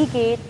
EK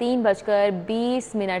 3:20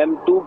M2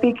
PK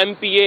MPA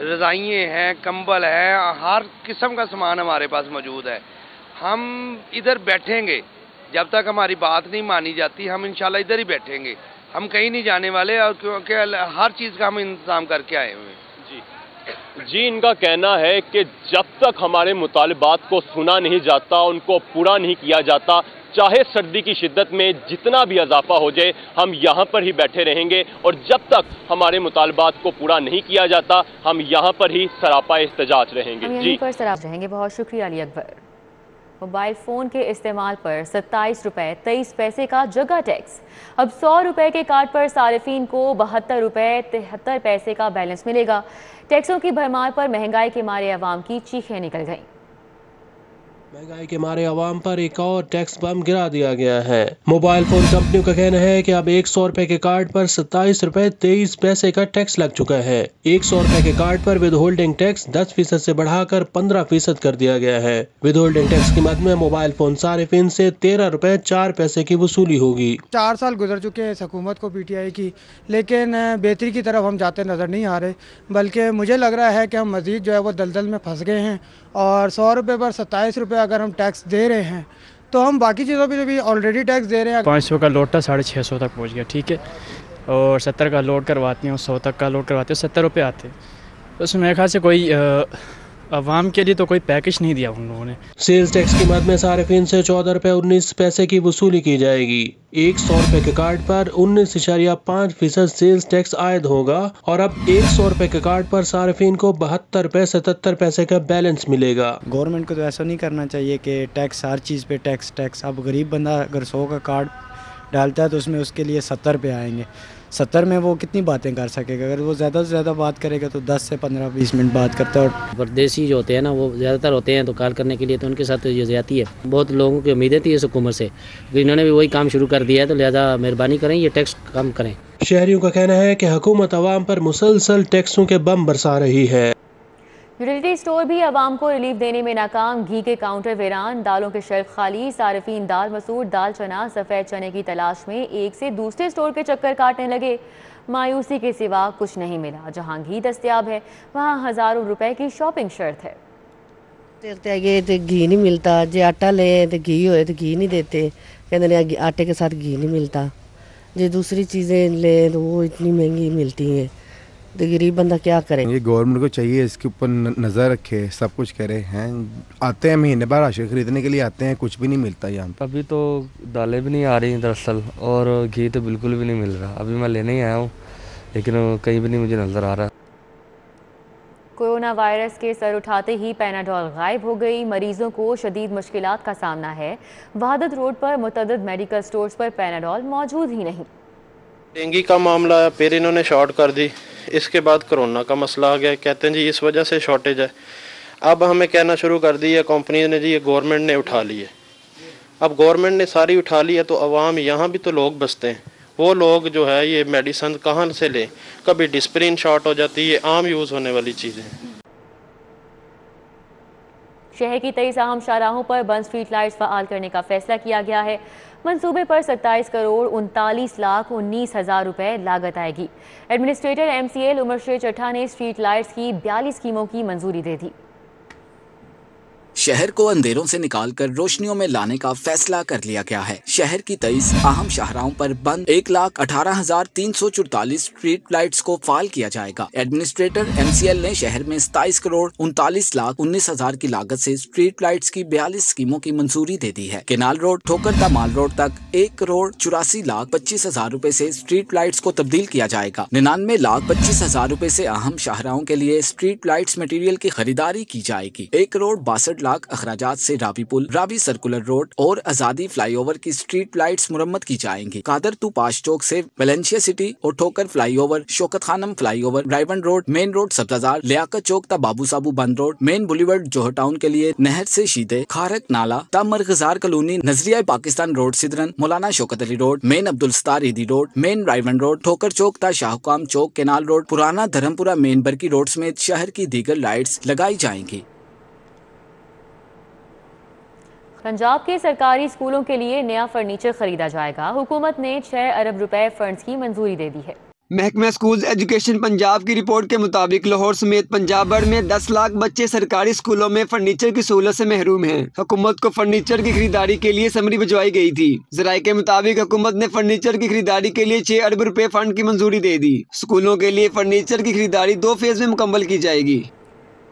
رضائیں ہیں، کمبل ہے، ہر قسم کا سامان ہمارے پاس موجود ہے. ہم ادھر بیٹھیں گے جب تک ہماری بات نہیں مانی جاتی. ہم انشاءاللہ ادھر ہی بیٹھیں گے، ہم کہیں نہیں جانے والے، اور کیونکہ ہر چیز کا ہم انتظام کر کے آئے ہوئے ہیں. جی ان کا کہنا ہے کہ جب تک ہمارے مطالبات کو سنا نہیں جاتا، ان کو پورا نہیں کیا جاتا، چاہے سردی کی شدت میں جتنا بھی اضافہ ہو جائے، ہم یہاں پر ہی بیٹھے رہیں گے، اور جب تک ہمارے مطالبات کو پورا نہیں کیا جاتا ہم یہاں پر ہی سراپا احتجاج رہیں گے. ہم یہیں پر سراپا رہیں گے. بہت شکریہ علی اکبر. موبائل فون کے استعمال پر 27 روپے 23 پیسے کا جگہ ٹیکس. اب 100 روپے کے کارڈ پر صارفین کو 72 روپے 73 پیسے کا بیلنس ملے گا. ٹیکسوں کی بھرمار پر مہنگائی کے مارے عوام کی چیخیں نکل گئیں. مہنگائی کے مارے عوام پر ایک اور ٹیکس بم گرا دیا گیا ہے. موبائل فون کمپنیوں کا کہنا ہے کہ اب 100 روپے کے کارڈ پر 27 روپے 23 پیسے کا ٹیکس لگ چکا ہے. 100 روپے کے کارڈ پر ود ہولڈنگ ٹیکس 10% سے بڑھا کر 15% کر دیا گیا ہے. ود ہولڈنگ ٹیکس کی مد میں موبائل فون صارفین سے 13 روپے 4 پیسے کی وصولی ہوگی. 4 سال گزر چکے ہیں اس حکومت کو، پی ٹی آئی کی، لیکن بہتری کی طرف ہم جاتے نظر نہیں آ رہے، بلکہ مجھے لگ رہا ہے کہ ہم مزید جو ہے وہ دلدل میں پھنس گئے ہیں. اور 100 روپے پر 27 روپے اگر ہم ٹیکس دے رہے ہیں تو ہم باقی چیزوں پہ بھی آلریڈی ٹیکس دے رہے ہیں. 500 کا لوڈ تھا 650 تک پہنچ گیا، ٹھیک ہے، اور 70 کا لوڈ کرواتے ہیں، 100 تک کا لوڈ کرواتے ہیں، 70 روپے آتے ہیں. اس میں میرے خیال سے کوئی عوام کے لیے تو کوئی پیکج نہیں دیا ان لوگوں نے. سیلز ٹیکس کی مد میں صارفین سے 14 روپے 19 پیسے کی وصولی کی جائے گی. 100 روپے کے کارڈ پر 19.5% سیلز ٹیکس عائد ہوگا، اور اب 100 روپے کے کارڈ پر صارفین کو 72 روپے 77 پیسے کا بیلنس ملے گا. گورنمنٹ کو تو ایسا نہیں کرنا چاہیے کہ ٹیکس ہر چیز پہ ٹیکس. اب غریب بندہ اگر 100 کا کارڈ ڈالتا ہے تو اس میں اس کے لیے 70 روپے آئیں گے. 70 میں وہ کتنی باتیں کر سکے گا؟ اگر وہ زیادہ سے زیادہ بات کرے گا تو 10 سے 15-20 منٹ بات کرتا ہے. اور پردیسی جو ہوتے ہیں نا وہ زیادہ تر ہوتے ہیں تو کار کرنے کے لیے، تو ان کے ساتھ یہ زیادتی ہے. بہت لوگوں کی امیدیں تھی اس حکومت سے، انہوں نے بھی وہی کام شروع کر دیا ہے، تو لہٰذا مہربانی کریں یہ ٹیکس کم کریں. شہریوں کا کہنا ہے کہ حکومت عوام پر مسلسل ٹیکسوں کے بم برسا رہی ہے. یوٹیلیٹی اسٹور بھی عوام کو ریلیف دینے میں ناکام. گھی کے کاؤنٹر ویران، دالوں کے شیلف خالی. صارفین دال مسور، دال چنا، سفید چنے کی تلاش میں ایک سے دوسرے اسٹور کے چکر کاٹنے لگے. مایوسی کے سوا کچھ نہیں ملا. جہاں گھی دستیاب ہے وہاں ہزاروں روپے کی شاپنگ شرط ہے. گھی نہیں ملتا، جی آٹا لیں تو گھی ہوئے تو گھی نہیں دیتے، کہتے آٹے کے ساتھ گھی نہیں ملتا. جی دوسری چیزیں لیں تو وہ اتنی مہنگی ملتی ہیں، تو غریب بندہ کیا کرے. یہ گورنمنٹ کو چاہیے اس کے اوپر نظر رکھے، سب کچھ کرے. ہیں آتے ہیں مہینے بعد راشن خریدنے کے لیے آتے ہیں، کچھ بھی نہیں ملتا یہاں. ابھی تو دالیں بھی نہیں آ رہی ہیں دراصل، اور گھی تو بالکل بھی نہیں مل رہا. ابھی میں لینے ہی آیا ہوں لیکن کہیں بھی نہیں مجھے نظر آ رہا. کورونا وائرس کے سر اٹھاتے ہی پیناڈول غائب ہو گئی. مریضوں کو شدید مشکلات کا سامنا ہے. وحدت روڈ پر متعدد میڈیکل سٹورز پر پیناڈول موجود ہی نہیں. ڈینگی کا معاملہ ہے، پھر انہوں نے شارٹ کر دی. اس کے بعد کرونا کا مسئلہ آ گیا، کہتے ہیں جی اس وجہ سے شارٹیج ہے. اب ہمیں کہنا شروع کر دی ہے کمپنی نے، جی یہ گورنمنٹ نے اٹھا لی ہے. اب گورنمنٹ نے ساری اٹھا لی ہے تو عوام یہاں بھی تو لوگ بستے ہیں. وہ لوگ جو ہے یہ میڈیسن کہاں سے لیں؟ کبھی ڈسپرین شارٹ ہو جاتی ہے، عام یوز ہونے والی چیزیں. شہر کی 23 اہم شاہراہوں پر بند اسٹریٹ لائٹس فعال کرنے کا فیصلہ کیا گیا ہے. منصوبے پر 27 کروڑ 39 لاکھ 19 ہزار روپے لاگت آئے گی. ایڈمنسٹریٹر MCL عمر شیر چٹھا نے اسٹریٹ لائٹس کی 42 اسکیموں کی منظوری دے دی. شہر کو اندھیروں سے نکال کر روشنیوں میں لانے کا فیصلہ کر لیا گیا ہے. شہر کی 23 اہم شاہراہوں پر بند 1,18,344 اسٹریٹ لائٹس کو فعال کیا جائے گا. ایڈمنسٹریٹر MCL نے شہر میں 27 کروڑ 39 لاکھ 19 ہزار کی لاگت سے اسٹریٹ لائٹس کی 42 اسکیموں کی منظوری دے دی ہے. کینال روڈ ٹھوکر دمال روڈ تک 1 کروڑ 84 لاکھ 25 ہزار روپے سے اسٹریٹ لائٹس کو تبدیل کیا جائے گا. 99 لاکھ 25 ہزار روپے سے اہم شاہراہوں کے لیے اسٹریٹ لائٹس مٹیریل کی خریداری کی جائے گی. 1 کروڑ 62 لاکھ اخراجات سے راوی پل، راوی سرکولر روڈ اور آزادی فلائی اوور کی اسٹریٹ لائٹس مرمت کی جائیں گی. قادر تو پاش چوک سے ویلنشیا سٹی اور ٹھوکر fly over, Shaukat Khanum flyover, Raiwind road, main road Sabzazar, Liaquat chowk تا بابو صابو بند روڈ، مین بولیورڈ جوہر ٹاؤن کے لیے نہر سے شیدے، کھارک نالا تا مرغزار کالونی، نظریہ پاکستان روڈ سدرن، مولانا شوکت علی روڈ، مین عبدالستار ایدی روڈ، مین رائون روڈ، ٹھوکر چوک تا شاہ حکام چوک، کینال روڈ، پرانا دھرمپورہ مین برکی روڈ سمیت شہر کی دیگر لائٹس لگائی جائیں گی. پنجاب کے سرکاری اسکولوں کے لیے نیا فرنیچر خریدا جائے گا. حکومت نے 6 ارب روپے فنڈز کی منظوری دے دی ہے. محکمہ اسکولز ایجوکیشن پنجاب کی رپورٹ کے مطابق لاہور سمیت پنجاب بھر میں 10 لاکھ بچے سرکاری اسکولوں میں فرنیچر کی سہولت سے محروم ہیں۔ حکومت کو فرنیچر کی خریداری کے لیے سمری بھجوائی گئی تھی۔ ذرائع کے مطابق حکومت نے فرنیچر کی خریداری کے لیے 6 ارب روپے فنڈ کی منظوری دے دی۔ اسکولوں کے لیے فرنیچر کی خریداری 2 فیز میں مکمل کی جائے گی۔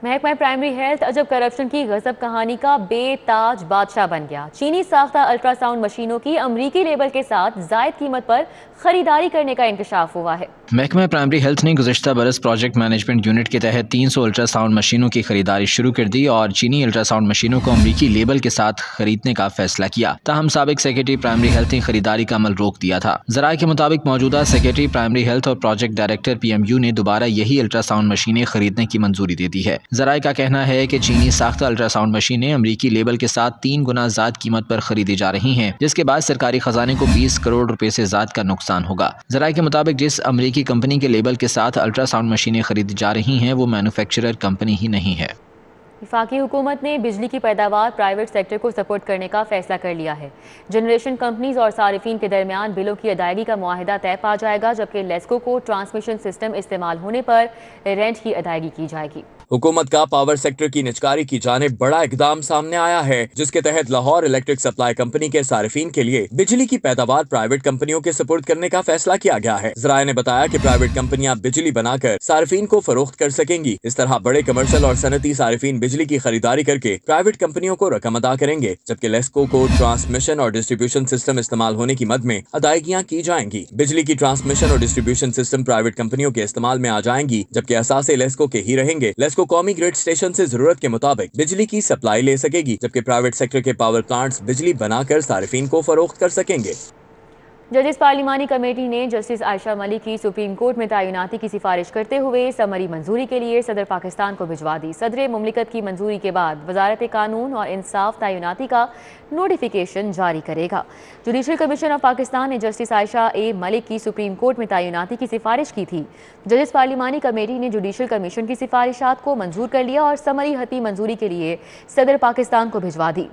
محکمہ پرائمری ہیلتھ عجب کرپشن کی غضب کہانی کا بے تاج بادشاہ بن گیا۔ چینی ساختہ الٹرا ساؤنڈ مشینوں کی امریکی لیبل کے ساتھ زائد قیمت پر خریداری کرنے کا انکشاف ہوا ہے۔ محکمہ پرائمری ہیلتھ نے گزشتہ برس پروجیکٹ مینجمنٹ یونٹ کے تحت 300 الٹرا ساؤنڈ مشینوں کی خریداری شروع کر دی اور چینی الٹرا ساؤنڈ مشینوں کو امریکی لیبل کے ساتھ خریدنے کا فیصلہ کیا۔ تاہم سابق سیکرٹری پرائمری ہیلتھ نے خریداری کا عمل روک دیا تھا۔ ذرائع کے مطابق موجودہ سیکرٹری پرائمری ہیلتھ اور پروجیکٹ ڈائریکٹر PMU نے دوبارہ یہی الٹرا ساؤنڈ مشینیں خریدنے کی منظوری دے دی ہے۔ ذرائع کا کہنا ہے کہ چینی ساختہ الٹرا ساؤنڈ مشینیں امریکی لیبل کے ساتھ 3 گنا زائد قیمت پر خریدی جا رہی ہیں، جس کے بعد سرکاری خزانے کو 20 کروڑ روپے سے زائد کا نقصان ہوگا۔ ذرائع کے مطابق جس امریکی کمپنی کے لیبل کے ساتھ الٹرا ساؤنڈ مشینیں خریدی جا رہی ہیں وہ مینوفیکچرر کمپنی ہی نہیں ہے۔ وفاقی حکومت نے بجلی کی پیداوار پرائیویٹ سیکٹر کو سپورٹ کرنے کا فیصلہ کر لیا ہے۔ جنریشن کمپنیز اور صارفین کے درمیان بلوں کی ادائیگی کا معاہدہ طے پا جائے گا، جبکہ لیسکو کو ٹرانسمیشن سسٹم استعمال ہونے پر رینٹ کی ادائیگی کی جائے گی۔ حکومت کا پاور سیکٹر کی نجکاری کی جانب بڑا اقدام سامنے آیا ہے، جس کے تحت لاہور الیکٹرک سپلائی کمپنی کے صارفین کے لیے بجلی کی پیداوار پرائیویٹ کمپنیوں کے سپرد کرنے کا فیصلہ کیا گیا ہے۔ ذرائع نے بتایا کہ پرائیویٹ کمپنیاں بجلی بنا کر صارفین کو فروخت کر سکیں گی۔ اس طرح بڑے کمرشل اور صنعتی صارفین بجلی کی خریداری کر کے پرائیویٹ کمپنیوں کو رقم ادا کریں گے، جبکہ لیسکو کو ٹرانسمیشن اور ڈسٹریبیوشن سسٹم استعمال ہونے کی مد میں ادائیگیاں کی جائیں گی۔ بجلی کی ٹرانسمیشن اور ڈسٹریبیوشن سسٹم پرائیویٹ کمپنیوں کے استعمال میں آ جائیں گی، جبکہ اثاثے لیسکو کے ہی رہیں گے۔ لیسکو قومی گرڈ اسٹیشن سے ضرورت کے مطابق بجلی کی سپلائی لے سکے گی، جبکہ پرائیویٹ سیکٹر کے پاور پلانٹس بجلی بنا کر صارفین کو فروخت کر سکیں گے۔ ججز پارلیمانی کمیٹی نے جسٹس عائشہ ملک کی سپریم کورٹ میں تعیناتی کی سفارش کرتے ہوئے سمری منظوری کے لیے صدر پاکستان کو بھجوا دی۔ صدر مملکت کی منظوری کے بعد وزارت قانون اور انصاف تعیناتی کا نوٹیفیکیشن جاری کرے گا۔ جوڈیشل کمیشن آف پاکستان نے جسٹس عائشہ ملک کی سپریم کورٹ میں تعیناتی کی سفارش کی تھی۔ ججز پارلیمانی کمیٹی نے جوڈیشل کمیشن کی سفارشات کو منظور کر لیا اور سمری حتی منظوری کے لیے صدر پاکستان کو بھجوا دی۔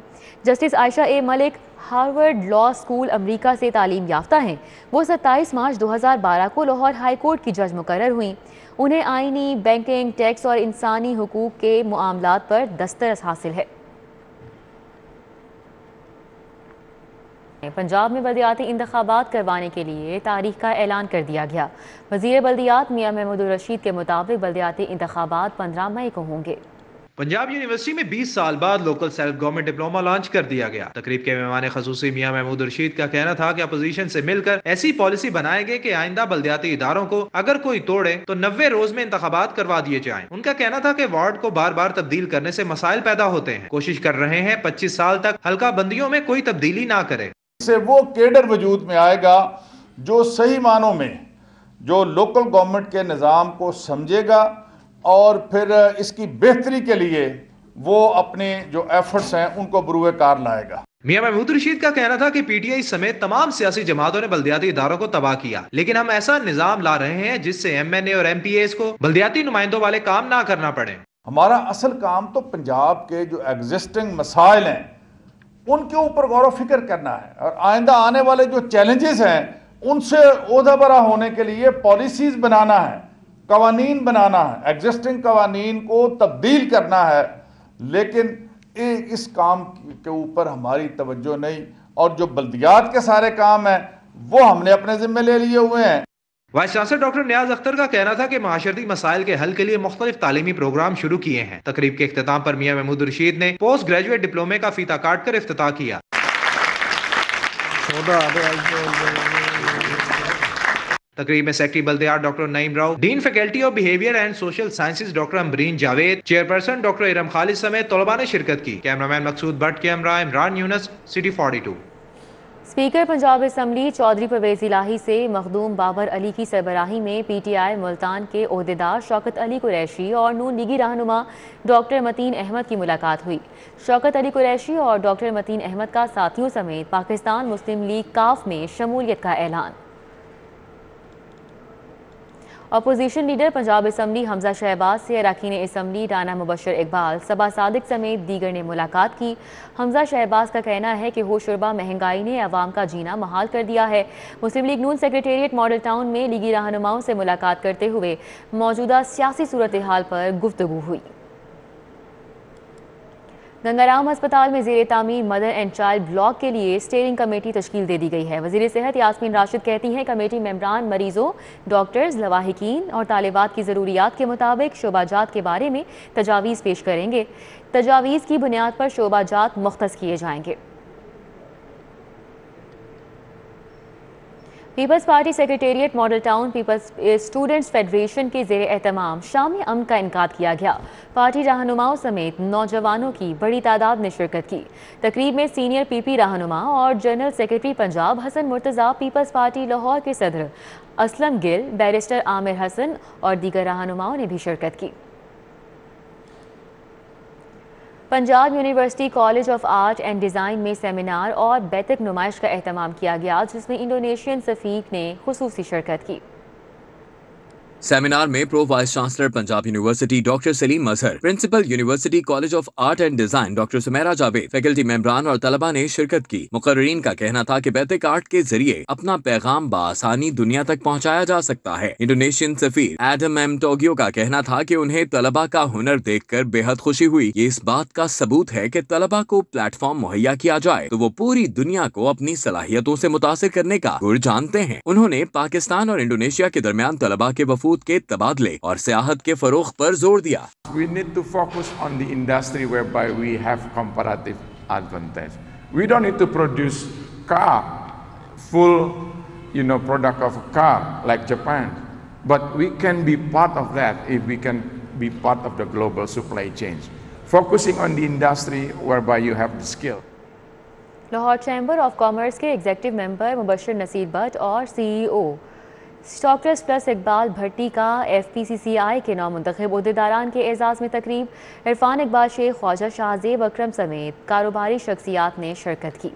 جسٹس عائشہ ملک ہارورڈ لا اسکول امریکہ سے تعلیم یافتہ ہیں۔ وہ 27 مارچ 2012 کو لاہور ہائی کورٹ کی جج مقرر ہوئیں۔ انہیں آئینی، بینکنگ، ٹیکس اور انسانی حقوق کے معاملات پر دسترس حاصل ہے۔ پنجاب میں بلدیاتی انتخابات کروانے کے لیے تاریخ کا اعلان کر دیا گیا۔ وزیر بلدیات میاں محمود الرشید کے مطابق بلدیاتی انتخابات 15 مئی کو ہوں گے۔ پنجاب یونیورسٹی میں 20 سال بعد local self government diploma launch کر دیا گیا۔ تقریب کے مہمان خصوصی میاں محمود الرشید کا کہنا تھا کہ اپوزیشن سے مل کر ایسی پالیسی بنائے گے کہ آئندہ بلدیاتی اداروں کو اگر کوئی توڑے تو 90 روز میں انتخابات کروا دیے جائیں۔ ان کا کہنا تھا کہ وارڈ کو بار بار تبدیل کرنے سے مسائل پیدا ہوتے ہیں۔ کوشش کر رہے ہیں 25 سال تک حلقہ بندیوں میں کوئی تبدیلی نہ کرے۔ اس سے وہ کیڈر وجود میں آئے گا جو صحیح معنوں میں جو لوکل گورنمنٹ کے نظام کو سمجھے گا اور پھر اس کی بہتری کے لیے وہ اپنے جو ایفرٹس ہیں ان کو بروئے کار لائے گا۔ میاں محمود رشید کا کہنا تھا کہ PTI سمیت تمام سیاسی جماعتوں نے بلدیاتی اداروں کو تباہ کیا، لیکن ہم ایسا نظام لا رہے ہیں جس سے MNA اور MPAs کو بلدیاتی نمائندوں والے کام نہ کرنا پڑے۔ ہمارا اصل کام تو پنجاب کے جو ایگزسٹنگ مسائل ہیں ان کے اوپر غور و فکر کرنا ہے اور آئندہ آنے والے جو چیلنجز ہیں ان سے عہدہ برا ہونے کے لیے پالیسیز بنانا ہے، قوانین بنانا ہے، ایگزسٹنگ قوانین کو تبدیل کرنا ہے، لیکن اس کام کے اوپر ہماری توجہ نہیں، اور جو بلدیات کے سارے کام ہیں وہ ہم نے اپنے ذمہ لے لیے ہوئے ہیں۔ وائس چانسلر ڈاکٹر نیاز اختر کا کہنا تھا کہ معاشرتی مسائل کے حل کے لیے مختلف تعلیمی پروگرام شروع کیے ہیں۔ تقریب کے اختتام پر میاں محمود رشید نے پوسٹ گریجویٹ ڈپلومے کا فیتہ کاٹ کر افتتاح کیا۔ تقریب میں سیکرٹری بلدیات doctor Naeem Rao, dean faculty of behaviour and social sciences doctor Ambreen Javed, chairperson doctor Iram Khalid سمیت طلباء نے شرکت کی۔ کیمرامین مقصود بٹ کے ہمراہ Imran Younis, city 42۔ Speaker Punjab assembly Chaudhry Pervaiz Elahi سے مخدوم بابر علی کی سربراہی میں PTI ملتان کے عہدیدار شوکت علی قریشی اور نون لیگی رہنما ڈاکٹر متین احمد کی ملاقات ہوئی۔ شوکت علی قریشی اور ڈاکٹر متین احمد کا ساتھیوں سمیت پاکستان مسلم لیگ کاف میں شمولیت کا اعلان۔ اپوزیشن لیڈر پنجاب اسمبلی حمزہ شہباز سے اراکین اسمبلی رانا مبشر اقبال، صبا صادق سمیت دیگر نے ملاقات کی۔ حمزہ شہباز کا کہنا ہے کہ ہوش شربا مہنگائی نے عوام کا جینا محال کر دیا ہے۔ مسلم لیگ نون سیکریٹریٹ ماڈل ٹاؤن میں لیگی رہنماؤں سے ملاقات کرتے ہوئے موجودہ سیاسی صورتحال پر گفتگو ہوئی۔ گنگارام ہسپتال میں زیر تعمیر مدر اینڈ چائلڈ بلاک کے لیے اسٹیئرنگ کمیٹی تشکیل دے دی گئی ہے۔ وزیر صحت یاسمین راشد کہتی ہیں کمیٹی ممبران مریضوں، ڈاکٹرز، لواحقین اور طالبات کی ضروریات کے مطابق شعبہ جات کے بارے میں تجاویز پیش کریں گے۔ تجاویز کی بنیاد پر شعبہ جات مختص کیے جائیں گے۔ Peoples Party Secretariat Model Town Peoples Students Federation کے زیر اہتمام شام امن کا انعقاد کیا گیا۔ پارٹی رہنماؤں سمیت نوجوانوں کی بڑی تعداد نے شرکت کی۔ تقریب میں سینئر پی پی رہنما اور جنرل سیکریٹری پنجاب حسن مرتضیٰ، پیپلز پارٹی لاہور کے صدر اسلم گل، بیرسٹر عامر حسن اور دیگر رہنماؤں نے بھی شرکت کی۔ Punjab university College of Art and design میں سیمینار اور بیتک نمائش کا اہتمام کیا گیا، جس میں انڈونیشین سفیر نے خصوصی شرکت کی۔ سیمینار میں pro vice chancellor Punjab University doctor Salim Mazhar, principal University College of Art and Design doctor Samira Javed, faculty ممبران اور طلباء نے شرکت کی۔ مقررین کا کہنا تھا کہ بیتک آرٹ کے ذریعے اپنا پیغام بآسانی دنیا تک پہنچایا جا سکتا ہے۔ انڈونیشین سفیر ایڈم ایم ٹوگیو کا کہنا تھا کہ انہیں طلباء کا ہنر دیکھ کر بے حد خوشی ہوئی۔ یہ اس بات کا ثبوت ہے کہ طلباء کو پلیٹ فارم مہیا کیا جائے تو وہ پوری دنیا کو اپنی صلاحیتوں سے متاثر کرنے کا گر جانتے ہیں۔ انہوں نے پاکستان اور انڈونیشیا کے درمیان طلباء کے وفود کے تبادلے اور سیاحت کے فروغ پر زور دیا۔ We need to focus on the industry whereby we have comparative advantage. We don't need to produce full product of a car like Japan, but we can be part of that if we can be part of the global supply chains. Focusing on the industry whereby you have the skill. Lahore chamber of commerce کے executive member Mubashir Naseer Butt اور C ای او اسٹاکرز plus Iqbal بھٹی کا F P سی سی آئی کے نو منتخب عہدیداران کے اعزاز میں تقریب، عرفان اقبال شیخ، خواجہ شاہ زیب اکرم سمیت کاروباری شخصیات نے شرکت کی۔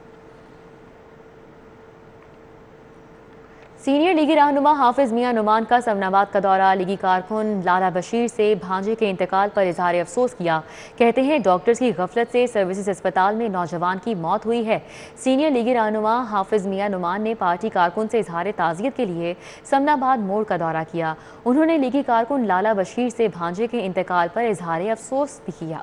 سینئر لیگی رہنما حافظ میاں نعمان کا سمناباد کا دورہ، لیگی کارکن لالا بشیر سے بھانجے کے انتقال پر اظہار افسوس کیا۔ کہتے ہیں ڈاکٹرز کی غفلت سے سروسز اسپتال میں نوجوان کی موت ہوئی ہے۔ سینئر لیگی رہنما حافظ میاں نعمان نے پارٹی کارکن سے اظہار تعزیت کے لیے سمناباد موڑ کا دورہ کیا۔ انہوں نے لیگی کارکن لالا بشیر سے بھانجے کے انتقال پر اظہار افسوس بھی کیا۔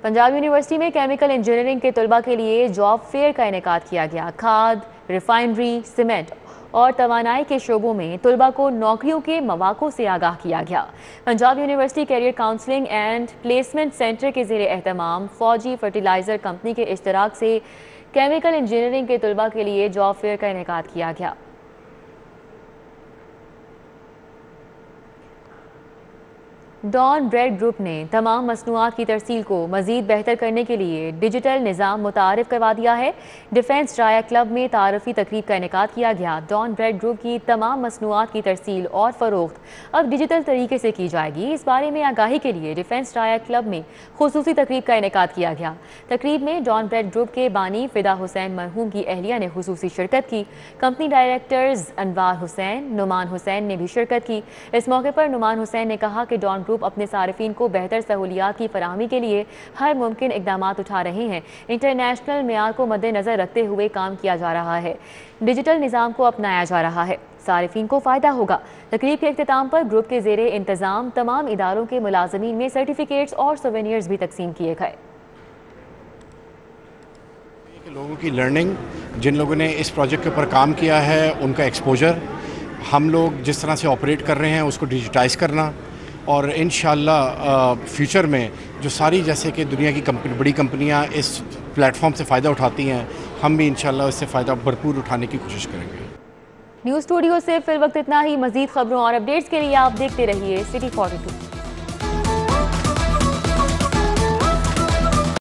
پنجاب یونیورسٹی میں کیمیکل انجینئرنگ کے طلباء کے لیے جاب فیئر کا انعقاد کیا گیا۔ کھاد، ریفائنری، سیمنٹ اور توانائی کے شعبوں میں طلباء کو نوکریوں کے مواقع سے آگاہ کیا گیا۔ Punjab University career counselling and placement centre کے زیر اہتمام فوجی فرٹیلائزر کمپنی کے اشتراک سے کیمیکل انجینئرنگ کے طلباء کے لیے جاب فیئر کا انعقاد کیا گیا۔ ڈان بریڈ گروپ نے تمام مصنوعات کی ترسیل کو مزید بہتر کرنے کے لیے ڈیجیٹل نظام متعارف کروا دیا ہے۔ ڈیفنس ڈرایا کلب میں تعارفی تقریب کا انعقاد کیا گیا۔ ڈان بریڈ گروپ کی تمام مصنوعات کی ترسیل اور فروخت اب ڈیجیٹل طریقے سے کی جائے گی۔ اس بارے میں آگاہی کے لیے ڈیفنس ڈرایا کلب میں خصوصی تقریب کا انعقاد کیا گیا۔ تقریب میں ڈان بریڈ گروپ کے بانی فدا حسین مرحوم کی اہلیہ نے خصوصی شرکت کی۔ کمپنی ڈائریکٹرز انوار حسین، نعمان حسین نے بھی شرکت کی۔ اس موقع پر نعمان حسین نے کہا کہ ڈان گروپ اپنے صارفین کو بہتر سہولیات کی فراہمی کے لیے ہر ممکن اقدامات اٹھا رہے ہیں۔ انٹرنیشنل معیار کو مد نظر رکھتے ہوئے کام کیا جا رہا ہے۔ ڈیجیٹل نظام کو اپنایا جا رہا ہے، صارفین کو فائدہ ہوگا۔ تقریب کے اختتام پر گروپ کے زیر انتظام تمام اداروں کے ملازمین میں سرٹیفکیٹس اور سوینئرز بھی تقسیم کیے گئے۔ لوگوں کی لرننگ، جن لوگوں نے اس پروجیکٹ کے اوپر کام کیا ہے ان کا ایکسپوجر، ہم لوگ جس طرح سے آپریٹ کر رہے ہیں اس کو ڈیجیٹائز کرنا، اور انشاءاللہ فیوچر میں جو ساری جیسے کہ دنیا کی بڑی کمپنیاں اس پلیٹ فارم سے فائدہ اٹھاتی ہیں، ہم بھی انشاءاللہ اس سے فائدہ بھرپور اٹھانے کی کوشش کریں گے۔ نیوز اسٹوڈیو سے فی الوقت اتنا ہی۔ مزید خبروں اور اپڈیٹس کے لیے آپ دیکھتے رہیے سٹی 42۔